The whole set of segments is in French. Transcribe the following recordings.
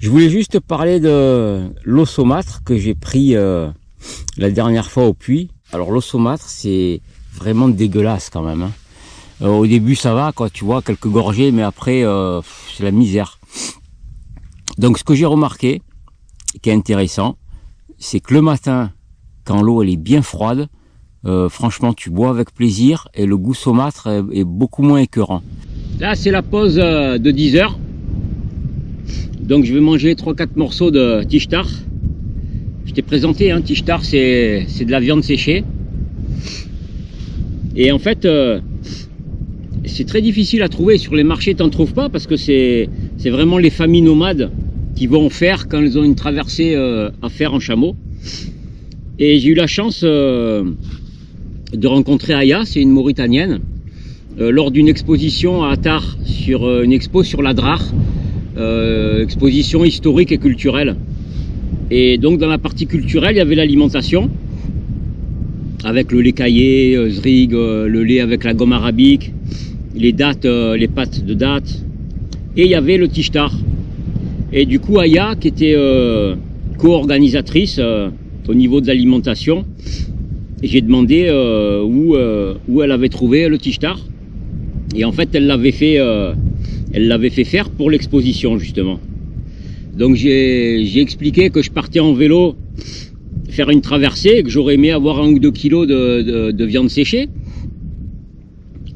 Je voulais juste te parler de l'eau saumâtre que j'ai pris la dernière fois au puits. Alors l'eau saumâtre, c'est vraiment dégueulasse quand même. Au début ça va, quoi, tu vois, quelques gorgées, mais après c'est la misère. Donc ce que j'ai remarqué, qui est intéressant, c'est que le matin, quand l'eau elle est bien froide, franchement tu bois avec plaisir et le goût saumâtre est beaucoup moins écœurant. Là c'est la pause de 10 heures. Donc je vais manger 3-4 morceaux de tichtar. Je t'ai présenté, hein, tichtar c'est de la viande séchée. Et en fait, c'est très difficile à trouver. Sur les marchés, t'en trouves pas parce que c'est vraiment les familles nomades qui vont en faire quand elles ont une traversée à faire en chameau. Et j'ai eu la chance de rencontrer Aya, c'est une Mauritanienne, lors d'une exposition à Attar, sur une expo sur l'Adrar. Exposition historique et culturelle. Et donc dans la partie culturelle, il y avait l'alimentation avec le lait caillé, zrig, le lait avec la gomme arabique, les dattes, les pâtes de dattes, et il y avait le tichtar. Et du coup Aya, qui était co-organisatrice au niveau de l'alimentation, j'ai demandé où elle avait trouvé le tichtar. Et en fait elle l'avait fait faire pour l'exposition justement. Donc j'ai expliqué que je partais en vélo faire une traversée et que j'aurais aimé avoir 1 ou 2 kilos de viande séchée.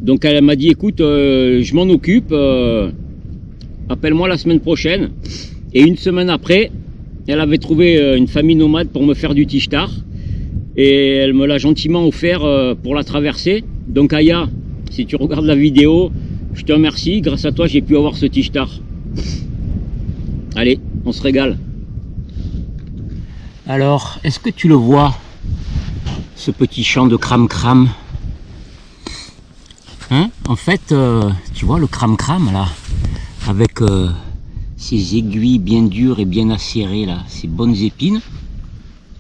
Donc elle m'a dit écoute, je m'en occupe, appelle-moi la semaine prochaine. Et une semaine après, elle avait trouvé une famille nomade pour me faire du tichtar et elle me l'a gentiment offert pour la traversée. Donc Aya, si tu regardes la vidéo, je te remercie, grâce à toi j'ai pu avoir ce tichtar. Allez, on se régale. Alors, est-ce que tu le vois, ce petit champ de cram-cram, hein? En fait, tu vois le cram-cram là, avec ces aiguilles bien dures et bien acérées là, ces bonnes épines,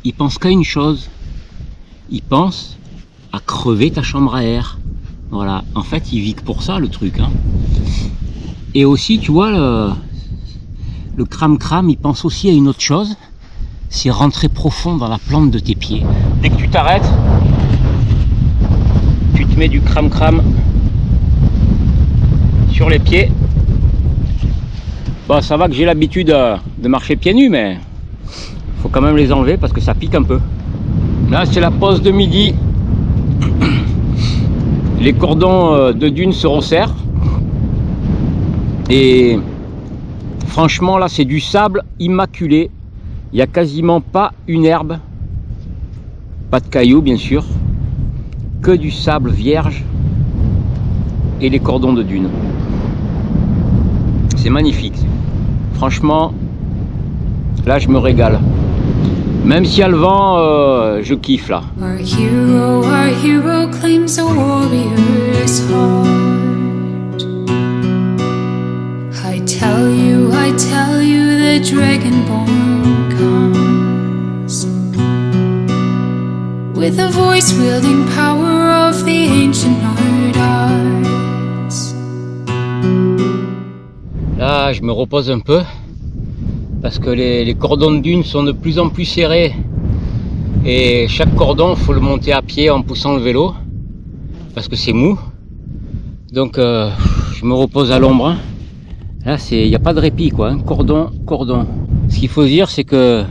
il pense qu'à une chose, il pense à crever ta chambre à air. Voilà, en fait il vit que pour ça le truc, hein. Et aussi tu vois le cram-cram, il pense aussi à une autre chose, c'est rentrer profond dans la plante de tes pieds. Dès que tu t'arrêtes, tu te mets du cram-cram sur les pieds. Bon, ça va que j'ai l'habitude de marcher pieds nus, mais faut quand même les enlever parce que ça pique un peu. Là c'est la pause de midi. Les cordons de dune se resserrent et franchement là c'est du sable immaculé, il n'y a quasiment pas une herbe, pas de cailloux bien sûr, que du sable vierge et les cordons de dune. C'est magnifique, franchement là je me régale. Même s'il y a le vent, je kiffe là. Our hero claims a warrior's heart. I tell you, the dragonborn comes with a voice wielding power of the ancient arts. Là, je me repose un peu. Parce que les cordons de dune sont de plus en plus serrés et chaque cordon faut le monter à pied en poussant le vélo parce que c'est mou. Donc je me repose à l'ombre, hein. Là il n'y a pas de répit quoi, hein. Cordon. Ce qu'il faut dire c'est que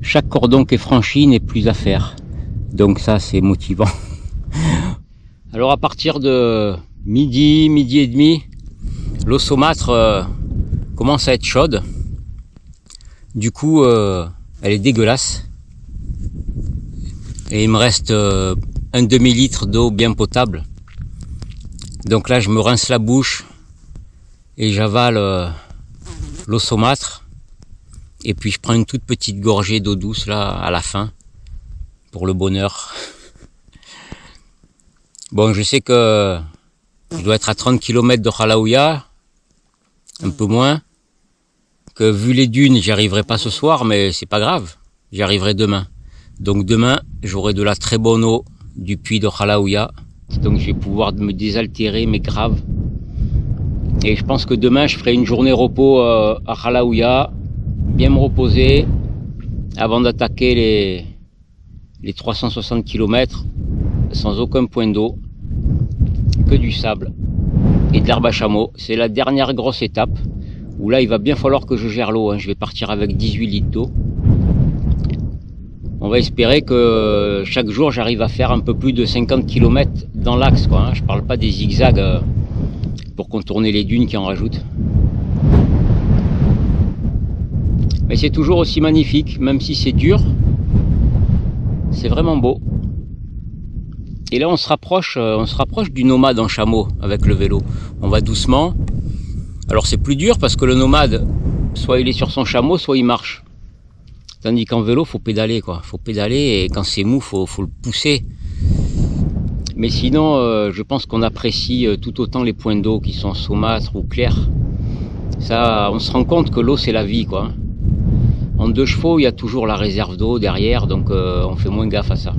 chaque cordon qui est franchi n'est plus à faire, donc ça c'est motivant. Alors à partir de midi et demi, l'eau saumâtre commence à être chaude. Du coup, elle est dégueulasse. Et il me reste un demi-litre d'eau bien potable. Donc là, je me rince la bouche et j'avale l'eau saumâtre. Et puis je prends une toute petite gorgée d'eau douce là à la fin pour le bonheur. Bon, je sais que je dois être à 30 km de Khalaouia, un peu moins. Que vu les dunes, j'y arriverai pas ce soir, mais c'est pas grave, j'y arriverai demain. Donc demain, j'aurai de la très bonne eau du puits de Khalaouia. Donc je vais pouvoir me désaltérer, mais grave. Et je pense que demain, je ferai une journée repos à Khalaouia, bien me reposer avant d'attaquer les 360 km sans aucun point d'eau, que du sable et de l'herbe à chameau. C'est la dernière grosse étape où là il va bien falloir que je gère l'eau, hein. Je vais partir avec 18 litres d'eau. On va espérer que chaque jour j'arrive à faire un peu plus de 50 km dans l'axe, quoi, hein. Je parle pas des zigzags pour contourner les dunes qui en rajoutent. Mais c'est toujours aussi magnifique, même si c'est dur. C'est vraiment beau. Et là on se rapproche du nomade en chameau avec le vélo. On va doucement. Alors c'est plus dur parce que le nomade, soit il est sur son chameau, soit il marche. Tandis qu'en vélo, faut pédaler, quoi. Faut pédaler et quand c'est mou, faut le pousser. Mais sinon, je pense qu'on apprécie tout autant les points d'eau qui sont saumâtres ou clairs. Ça, on se rend compte que l'eau c'est la vie, quoi. En 2 chevaux, il y a toujours la réserve d'eau derrière, donc on fait moins gaffe à ça.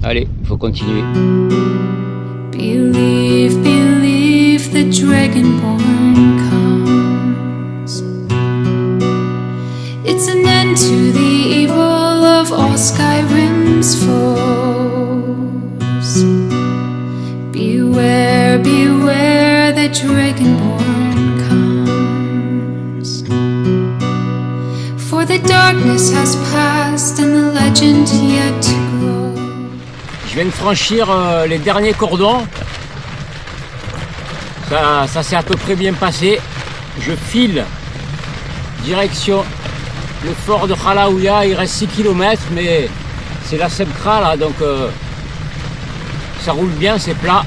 Allez, il faut continuer. Believe, believe the dragonborn comes. It's an end to the evil of all Skyrim's foes. Beware, beware the dragonborn comes. For the darkness has passed and the legend yet to grow. Je viens de franchir les derniers cordons. Ça s'est à peu près bien passé. Je file direction le fort de Halaouia. Il reste 6 km, mais c'est la Sebkra là, donc ça roule bien, c'est plat.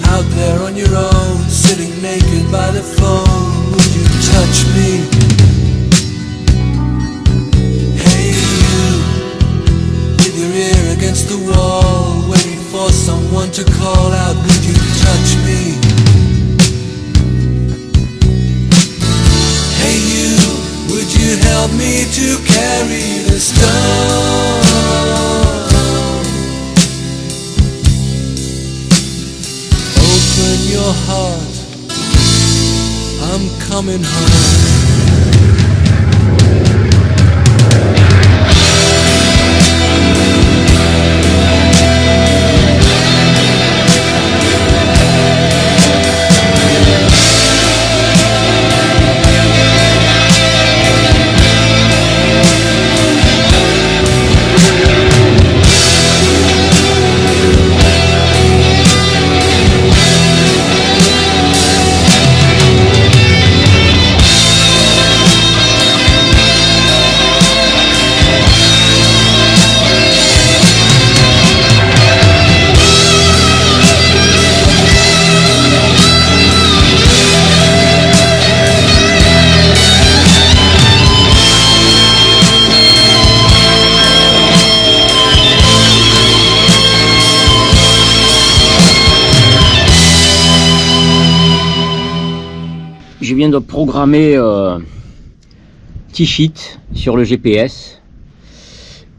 Out there on your own, sitting naked by the phone, would you touch me? Hey you, with your ear against the wall, waiting for someone to call out, would you touch me? Hey you, would you help me to carry the stone? Open your heart, I'm coming home. Je viens de programmer Tichit sur le GPS.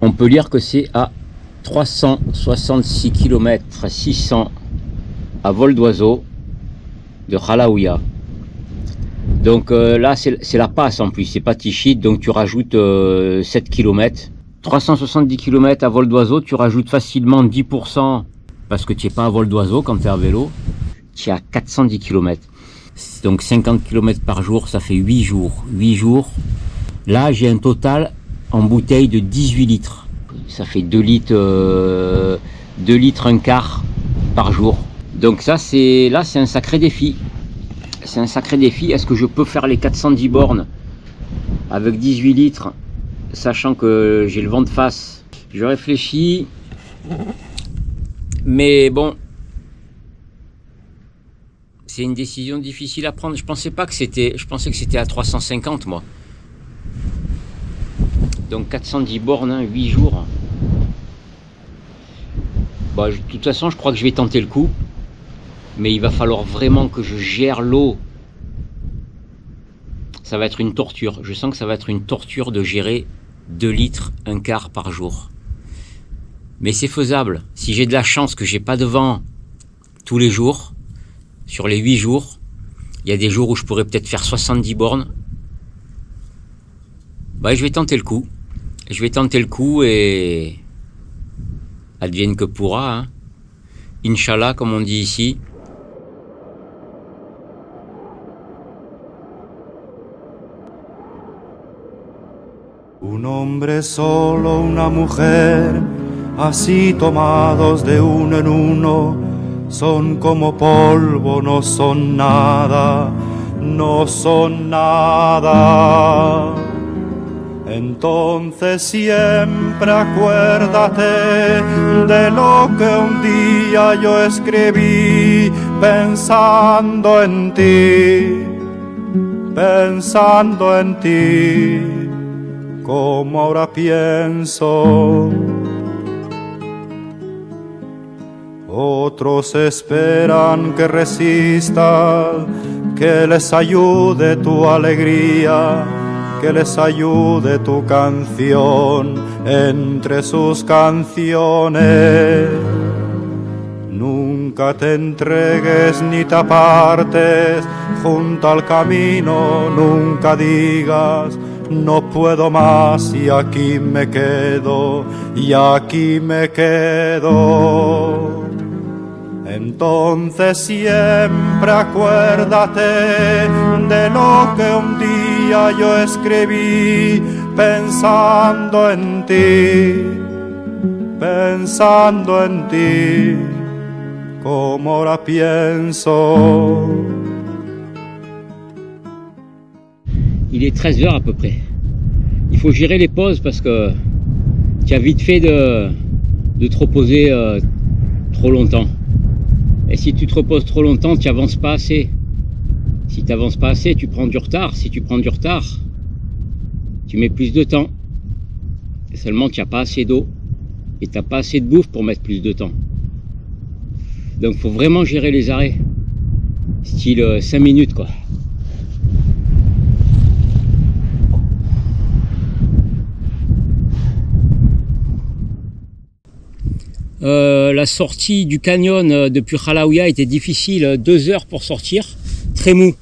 On peut lire que c'est à 366 km 600 à vol d'oiseau de Halaouia. Donc là c'est la passe en plus, c'est pas Tichit, donc tu rajoutes 7 km. 370 km à vol d'oiseau, tu rajoutes facilement 10% parce que tu n'es pas à vol d'oiseau quand tu es à vélo. Tu es à 410 km. Donc 50 km par jour, ça fait 8 jours. 8 jours. Là, j'ai un total en bouteille de 18 litres. Ça fait 2 litres, 2 litres un quart par jour. Donc ça, c'est un sacré défi. C'est un sacré défi. Est-ce que je peux faire les 410 bornes avec 18 litres, sachant que j'ai le vent de face? Je réfléchis. Mais bon, c'est une décision difficile à prendre. Je pensais que c'était à 350 moi. Donc 410 bornes, hein, 8 jours. Bon, de toute façon, je crois que je vais tenter le coup. Mais il va falloir vraiment que je gère l'eau. Ça va être une torture. Je sens que ça va être une torture de gérer 2 litres un quart par jour. Mais c'est faisable. Si j'ai de la chance que j'ai pas de vent tous les jours, sur les 8 jours, Il y a des jours où je pourrais peut-être faire 70 bornes. Bah, je vais tenter le coup. Je vais tenter le coup et advienne que pourra. Hein. Inch'Allah, comme on dit ici. Un hombre solo, una mujer, así tomados de uno en uno, son como polvo, no son nada, no son nada. Entonces siempre acuérdate de lo que un día yo escribí pensando en ti, como ahora pienso. Otros esperan que resista, que les ayude tu alegría, que les ayude tu canción entre sus canciones. Nunca te entregues ni te apartes junto al camino, nunca digas no puedo más y aquí me quedo, y aquí me quedo. Entonces siempre acuérdate de lo que un día yo escribí pensando en ti, como ahora pienso. Il est 13h à peu près. Il faut gérer les pauses parce que tu as vite fait de te reposer trop longtemps. Et si tu te reposes trop longtemps, tu n'avances pas assez. Si tu n'avances pas assez, tu prends du retard. Si tu prends du retard, tu mets plus de temps. Et seulement, tu n'as pas assez d'eau. Et tu n'as pas assez de bouffe pour mettre plus de temps. Donc, il faut vraiment gérer les arrêts. Style 5 minutes, quoi. La sortie du canyon depuis Khalaouia était difficile, 2 heures pour sortir, très mou,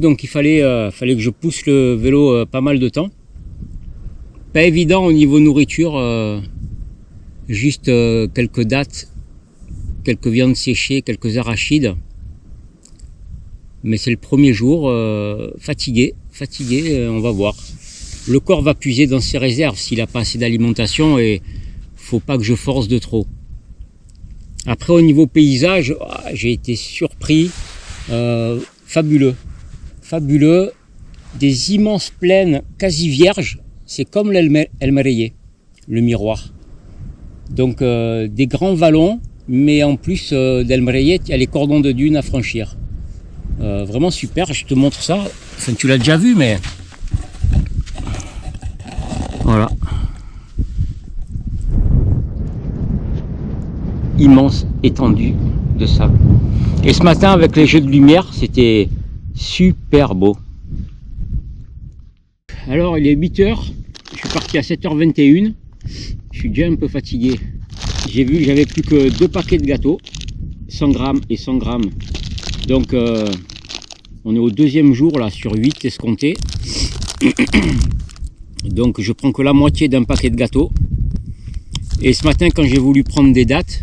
donc il fallait que je pousse le vélo pas mal de temps. Pas évident au niveau nourriture, juste quelques dattes, quelques viandes séchées, quelques arachides. Mais c'est le premier jour, fatigué, on va voir. Le corps va puiser dans ses réserves s'il n'a pas assez d'alimentation et faut pas que je force de trop. Après au niveau paysage, j'ai été surpris, fabuleux, des immenses plaines quasi vierges, c'est comme l'El Mereyé, le miroir. Donc des grands vallons, mais en plus d'El Mereyé, il y a les cordons de dunes à franchir. Vraiment super, je te montre ça, enfin tu l'as déjà vu mais voilà. Immense étendue de sable. Et ce matin avec les jeux de lumière, c'était super beau. Alors il est 8h, je suis parti à 7h21, je suis déjà un peu fatigué. J'ai vu que j'avais plus que 2 paquets de gâteaux, 100 grammes et 100 grammes. Donc on est au 2e jour là sur 8 escomptés. Donc je prends que la moitié d'un paquet de gâteaux. Et ce matin quand j'ai voulu prendre des dattes,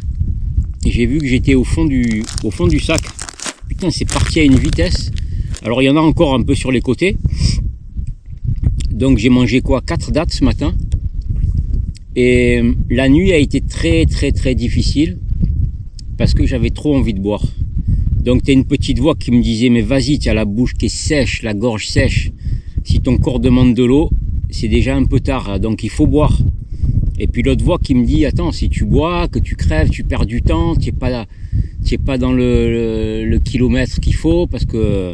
j'ai vu que j'étais au fond du sac. Putain, c'est parti à une vitesse. Alors il y en a encore un peu sur les côtés. Donc j'ai mangé quoi, 4 dattes ce matin. Et la nuit a été très difficile parce que j'avais trop envie de boire. Donc t'as une petite voix qui me disait mais vas-y, tu as la bouche qui est sèche, la gorge sèche. Si ton corps demande de l'eau, c'est déjà un peu tard, donc il faut boire. Et puis l'autre voix qui me dit attends, si tu bois, que tu crèves, tu perds du temps, tu n'es pas dans le kilomètre qu'il faut, parce que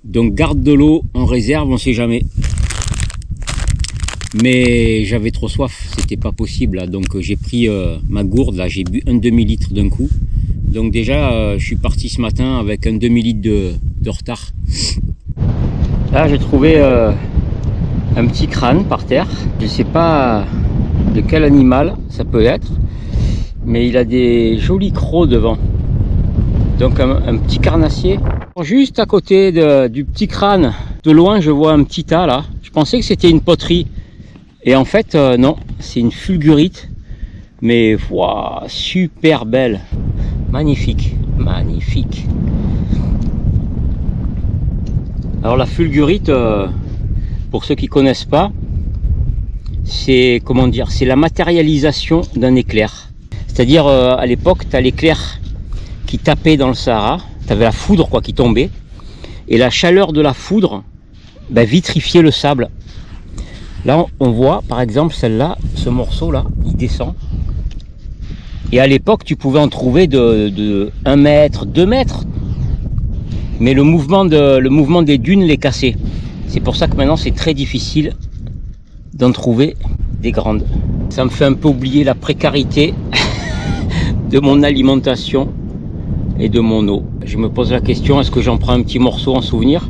donc garde de l'eau en réserve, on sait jamais. Mais j'avais trop soif, c'était pas possible là. Donc j'ai pris ma gourde là, j'ai bu un demi-litre d'un coup. Donc déjà je suis parti ce matin avec un demi-litre de retard. Là j'ai trouvé un petit crâne par terre, je sais pas de quel animal ça peut être, mais il a des jolis crocs devant. Donc un petit carnassier. Juste à côté du petit crâne, de loin je vois un petit tas là. Je pensais que c'était une poterie. Et en fait non, c'est une fulgurite. Mais wow, super belle. Magnifique, magnifique. Alors la fulgurite, pour ceux qui connaissent pas, c'est comment dire, c'est la matérialisation d'un éclair. C'est-à-dire à l'époque, tu as l'éclair qui tapait dans le Sahara, tu avais la foudre quoi qui tombait, et la chaleur de la foudre vitrifiait le sable. Là on voit par exemple celle-là, ce morceau là, il descend. Et à l'époque tu pouvais en trouver de 1 mètre, 2 mètres. Mais le mouvement des dunes les cassait. C'est pour ça que maintenant c'est très difficile d'en trouver des grandes. Ça me fait un peu oublier la précarité de mon alimentation et de mon eau. Je me pose la question, est-ce que j'en prends un petit morceau en souvenir?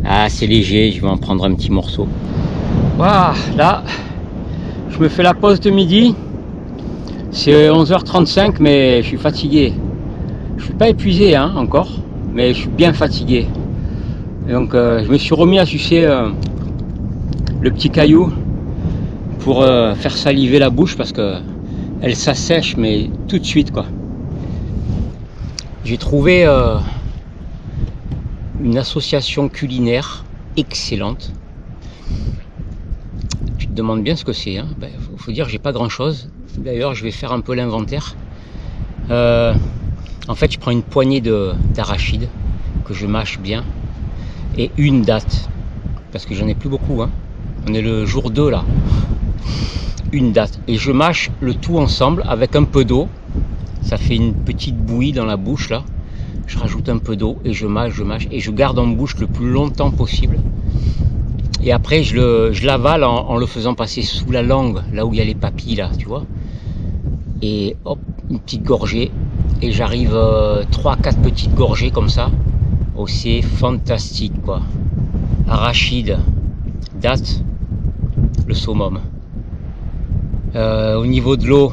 Ah, c'est léger, je vais en prendre un petit morceau. Voilà, là, je me fais la pause de midi. C'est 11h35, mais je suis fatigué. Je suis pas épuisé hein, encore, mais je suis bien fatigué. Et donc, je me suis remis à sucer le petit caillou pour faire saliver la bouche parce que elle s'assèche, mais tout de suite quoi. J'ai trouvé une association culinaire excellente. Tu te demandes bien ce que c'est, hein. Faut dire j'ai pas grand chose. D'ailleurs je vais faire un peu l'inventaire. En fait je prends une poignée d'arachides que je mâche bien et une date parce que j'en ai plus beaucoup hein. On est le jour 2 là. Une date et je mâche le tout ensemble avec un peu d'eau. Ça fait une petite bouillie dans la bouche là. Je rajoute un peu d'eau et je mâche et je garde en bouche le plus longtemps possible. Et après je l'avale en le faisant passer sous la langue, là où il y a les papilles là, tu vois. Et hop, une petite gorgée. Et j'arrive 3-4 petites gorgées comme ça. Oh, c'est fantastique quoi. Arachide, date, le summum. Au niveau de l'eau,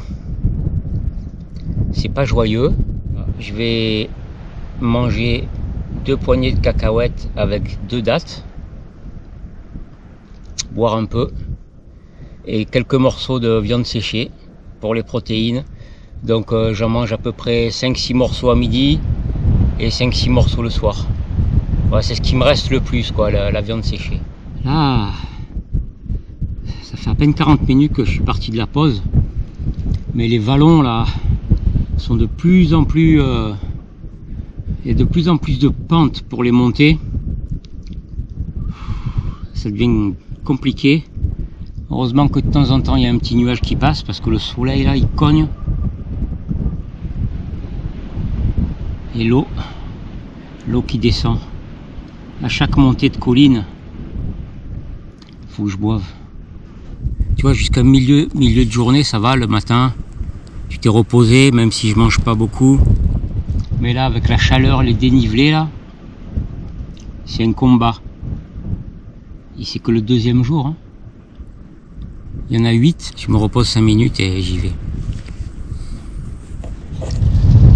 c'est pas joyeux. Je vais manger 2 poignées de cacahuètes avec 2 dattes, boire un peu et quelques morceaux de viande séchée pour les protéines. Donc j'en mange à peu près 5-6 morceaux à midi et 5-6 morceaux le soir. Voilà, c'est ce qui me reste le plus quoi, la viande séchée. Là, ça fait à peine 40 minutes que je suis parti de la pause, mais les vallons là sont de plus en plus il y a de plus en plus de pentes pour les monter. Ça devient compliqué. Heureusement que de temps en temps il y a un petit nuage qui passe parce que le soleil là il cogne. Et l'eau qui descend à chaque montée de colline. Faut que je boive. Tu vois, jusqu'à milieu de journée ça va le matin. Tu t'es reposé même si je mange pas beaucoup. Mais là, avec la chaleur, les dénivelés, là, c'est un combat. Et c'est que le 2e jour. Hein. Il y en a 8. Je me repose 5 minutes et j'y vais.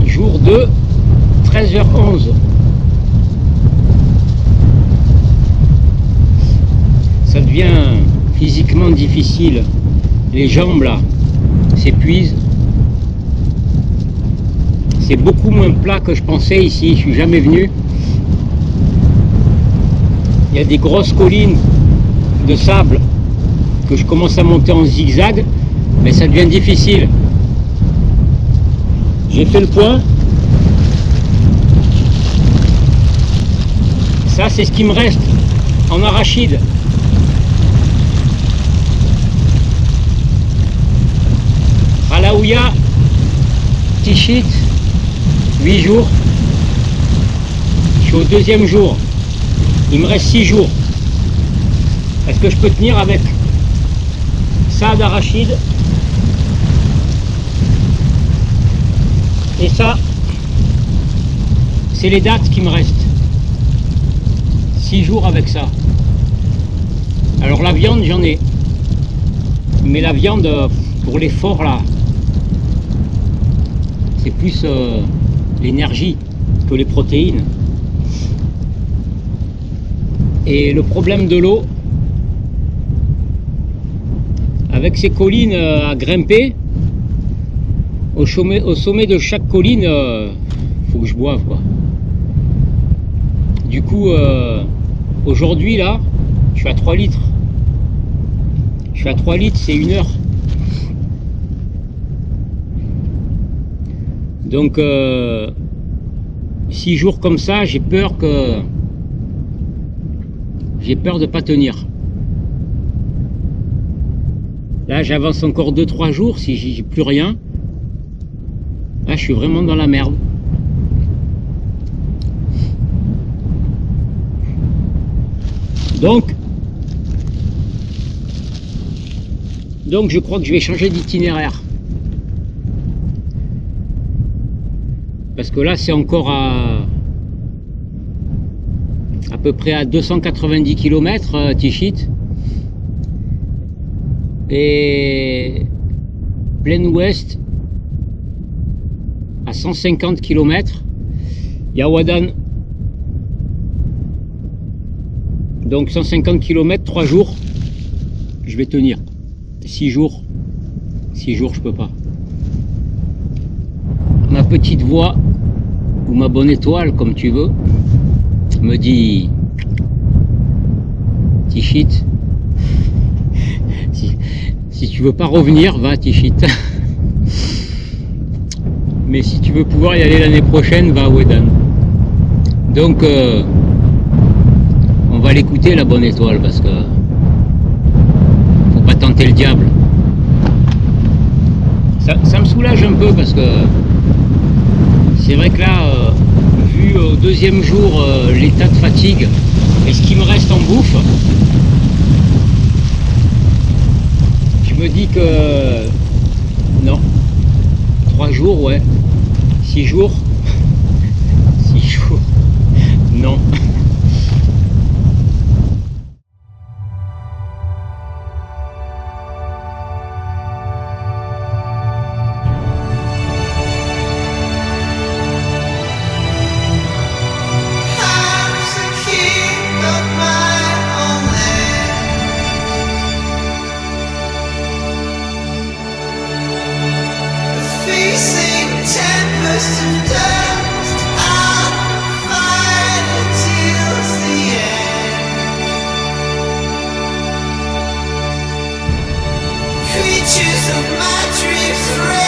Jour 2, 13h11. Ça devient physiquement difficile. Les jambes, là, s'épuisent. C'est beaucoup moins plat que je pensais ici, je suis jamais venu. Il y a des grosses collines de sable que je commence à monter en zigzag, mais ça devient difficile. J'ai fait le point. Ça c'est ce qui me reste en arachide. Alaouia, Tichit. 8 jours, je suis au 2e jour, il me reste 6 jours. Est-ce que je peux tenir avec ça d'arachide et ça, c'est les dates qui me restent. 6 jours avec ça. Alors la viande j'en ai, mais la viande pour l'effort là, c'est plus l'énergie. que les protéines. Et le problème de l'eau, avec ces collines à grimper, au sommet de chaque colline, faut que je boive quoi. Du coup, aujourd'hui là, je suis à 3 litres. Je suis à 3 litres, c'est 1 heure. Donc 6 jours comme ça, j'ai peur de pas tenir. Là, j'avance encore 2-3 jours si j'ai plus rien. Là, je suis vraiment dans la merde. Donc, je crois que je vais changer d'itinéraire. Parce que là, c'est encore à peu près à 290 km, Tichit. Et plein ouest à 150 km. Yawadan. Donc 150 km, 3 jours. Je vais tenir. 6 jours. 6 jours, je peux pas. Ma petite voix, ou ma bonne étoile, comme tu veux, me dit Tichit, si tu veux pas revenir, va Tichit. Mais si tu veux pouvoir y aller l'année prochaine, va à Wedan. Donc on va l'écouter, la bonne étoile, parce que faut pas tenter le diable. Ça me soulage un peu parce que c'est vrai que là, vu au deuxième jour l'état de fatigue et ce qui me reste en bouffe, je me dis que non, 3 jours, ouais, 6 jours, 6 jours, non. Creatures of my dreams.